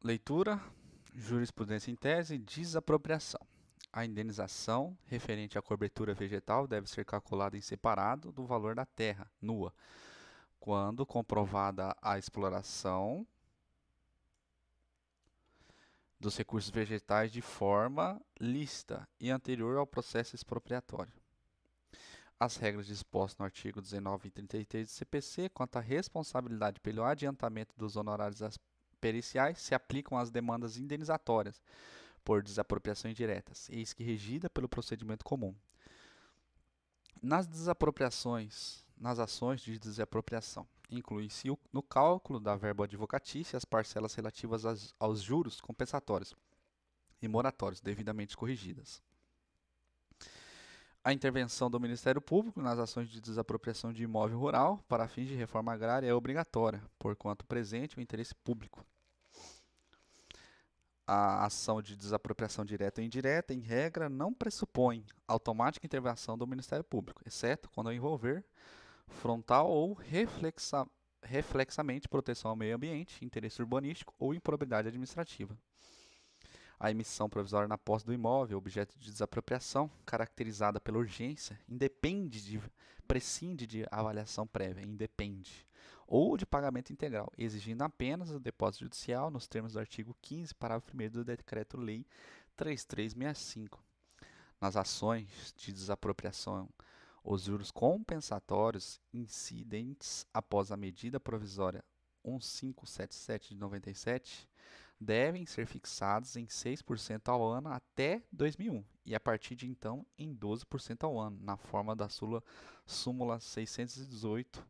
Leitura, jurisprudência em tese, desapropriação. A indenização referente à cobertura vegetal deve ser calculada em separado do valor da terra nua, quando comprovada a exploração dos recursos vegetais de forma lícita e anterior ao processo expropriatório. As regras dispostas no artigo 19 e 33 do CPC quanto à responsabilidade pelo adiantamento dos honorários periciais se aplicam às demandas indenizatórias por desapropriação indiretas, eis que regida pelo procedimento comum. Nas desapropriações, nas ações de desapropriação, inclui-se no cálculo da verba advocatícia as parcelas relativas aos juros compensatórios e moratórios devidamente corrigidas. A intervenção do Ministério Público nas ações de desapropriação de imóvel rural para fins de reforma agrária é obrigatória, porquanto presente o interesse público. A ação de desapropriação direta ou indireta, em regra, não pressupõe automática intervenção do Ministério Público, exceto quando envolver frontal ou reflexamente proteção ao meio ambiente, interesse urbanístico ou improbidade administrativa. A emissão provisória na posse do imóvel, objeto de desapropriação, caracterizada pela urgência, prescinde de avaliação prévia, ou de pagamento integral, exigindo apenas o depósito judicial nos termos do artigo 15, parágrafo 1º do Decreto-Lei 3365. Nas ações de desapropriação, os juros compensatórios incidentes após a medida provisória 1577 de 97 devem ser fixados em 6% ao ano até 2001 e a partir de então em 12% ao ano, na forma da súmula 618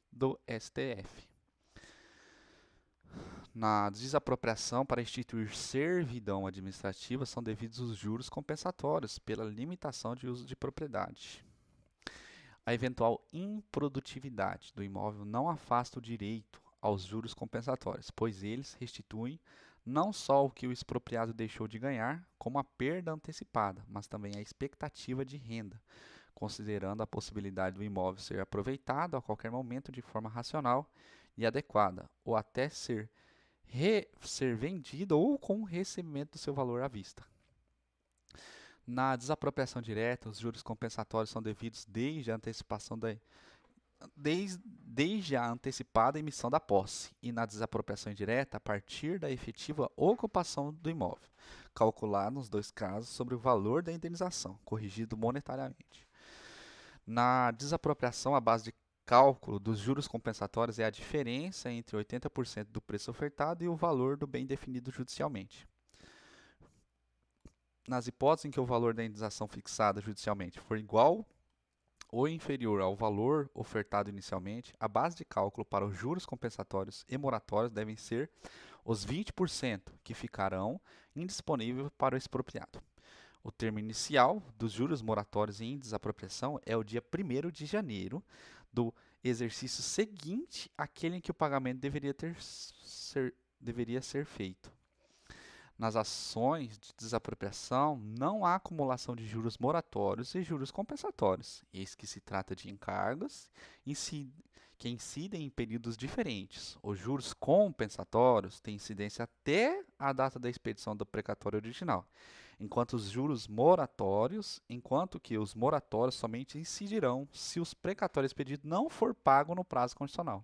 do STF. Na desapropriação, para instituir servidão administrativa, são devidos os juros compensatórios pela limitação de uso de propriedade. A eventual improdutividade do imóvel não afasta o direito aos juros compensatórios, pois eles restituem não só o que o expropriado deixou de ganhar, como a perda antecipada, mas também a expectativa de renda, considerando a possibilidade do imóvel ser aproveitado a qualquer momento de forma racional e adequada, ou até ser vendido ou com o recebimento do seu valor à vista. Na desapropriação direta, os juros compensatórios são devidos desde a antecipada emissão da posse, e na desapropriação indireta, a partir da efetiva ocupação do imóvel, calculado nos dois casos sobre o valor da indenização, corrigido monetariamente. Na desapropriação, a base de cálculo dos juros compensatórios é a diferença entre 80% do preço ofertado e o valor do bem definido judicialmente. Nas hipóteses em que o valor da indenização fixada judicialmente for igual ou inferior ao valor ofertado inicialmente, a base de cálculo para os juros compensatórios e moratórios devem ser os 20% que ficarão indisponíveis para o expropriado. O termo inicial dos juros moratórios em desapropriação é o dia 1º de janeiro do exercício seguinte àquele em que o pagamento deveria ser feito. Nas ações de desapropriação, não há acumulação de juros moratórios e juros compensatórios, eis que se trata de encargos que incidem em períodos diferentes. Os juros compensatórios têm incidência até a data da expedição do precatório original, enquanto que os moratórios somente incidirão se os precatórios expedidos não for pago no prazo constitucional.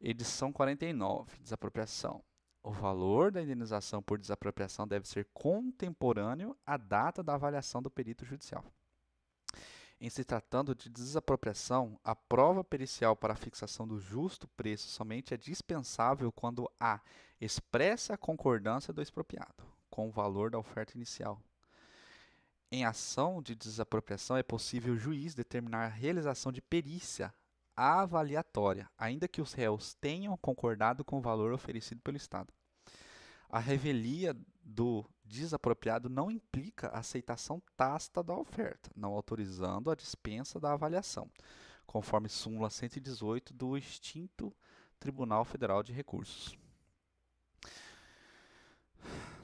Edição 49, desapropriação. O valor da indenização por desapropriação deve ser contemporâneo à data da avaliação do perito judicial. Em se tratando de desapropriação, a prova pericial para a fixação do justo preço somente é dispensável quando há expressa concordância do expropriado com o valor da oferta inicial. Em ação de desapropriação, é possível o juiz determinar a realização de perícia avaliatória, ainda que os réus tenham concordado com o valor oferecido pelo Estado. A revelia do desapropriado não implica a aceitação tácita da oferta, não autorizando a dispensa da avaliação, conforme súmula 118 do extinto Tribunal Federal de Recursos.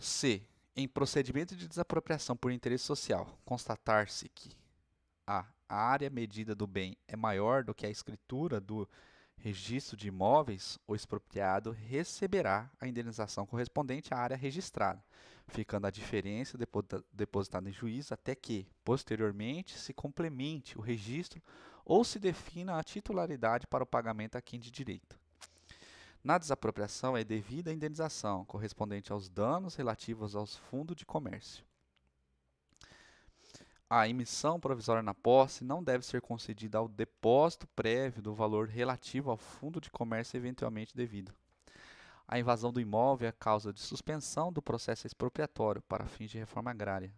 C. Em procedimento de desapropriação por interesse social, constatar-se que a área medida do bem é maior do que a escritura do registro de imóveis, o expropriado receberá a indenização correspondente à área registrada, ficando a diferença depositada em juízo até que, posteriormente, se complemente o registro ou se defina a titularidade para o pagamento a quem de direito. Na desapropriação, é devida a indenização correspondente aos danos relativos aos fundos de comércio. A emissão provisória na posse não deve ser concedida ao depósito prévio do valor relativo ao fundo de comércio eventualmente devido. A invasão do imóvel é causa de suspensão do processo expropriatório para fins de reforma agrária.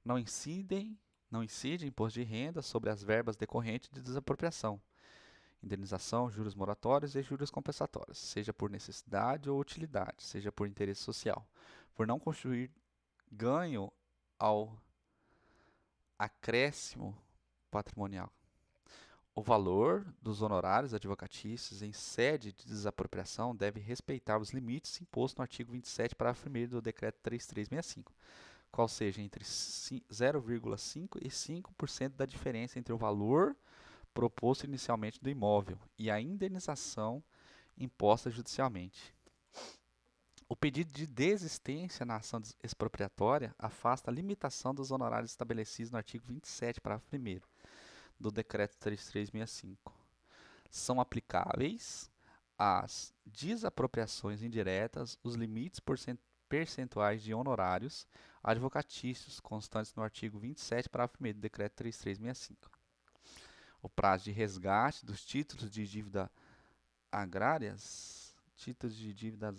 Não incide imposto de renda sobre as verbas decorrentes de desapropriação, indenização, juros moratórios e juros compensatórios, seja por necessidade ou utilidade, seja por interesse social, por não constituir ganho ao acréscimo patrimonial. O valor dos honorários advocatícios em sede de desapropriação deve respeitar os limites impostos no artigo 27, parágrafo 1º do Decreto 3365, qual seja entre 0,5% e 5% da diferença entre o valor proposto inicialmente do imóvel e a indenização imposta judicialmente. O pedido de desistência na ação expropriatória afasta a limitação dos honorários estabelecidos no artigo 27, parágrafo 1º do Decreto 3365. São aplicáveis às desapropriações indiretas os limites percentuais de honorários advocatícios constantes no artigo 27, parágrafo 1º do Decreto 3365. O prazo de resgate dos títulos de dívida agrárias, títulos de dívidas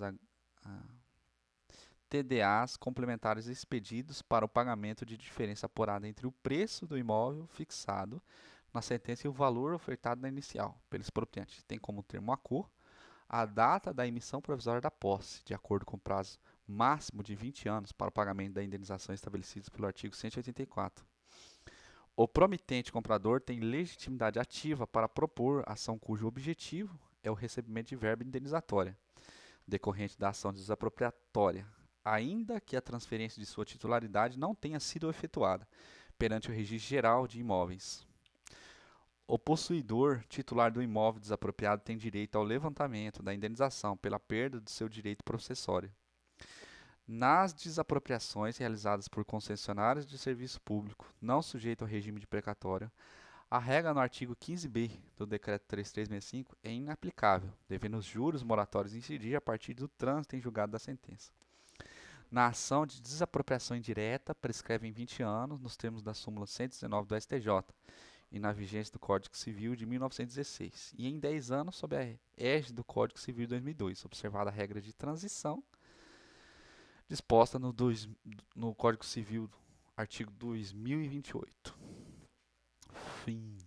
TDAs complementares expedidos para o pagamento de diferença apurada entre o preço do imóvel fixado na sentença e o valor ofertado na inicial pelo expropriante. Tem como termo acor a data da emissão provisória da posse, de acordo com o prazo máximo de 20 anos para o pagamento da indenização estabelecidos pelo artigo 184. O promitente comprador tem legitimidade ativa para propor ação cujo objetivo é o recebimento de verba indenizatória decorrente da ação desapropriatória, ainda que a transferência de sua titularidade não tenha sido efetuada perante o Registro Geral de Imóveis. O possuidor titular do imóvel desapropriado tem direito ao levantamento da indenização pela perda do seu direito processório. Nas desapropriações realizadas por concessionários de serviço público não sujeito ao regime de precatório, a regra no artigo 15b do Decreto 3365 é inaplicável, devendo os juros moratórios incidir a partir do trânsito em julgado da sentença. Na ação de desapropriação indireta, prescreve em 20 anos, nos termos da súmula 119 do STJ, e na vigência do Código Civil de 1916, e em 10 anos sob a égide do Código Civil de 2002, observada a regra de transição disposta no Código Civil, artigo 2028. Fim.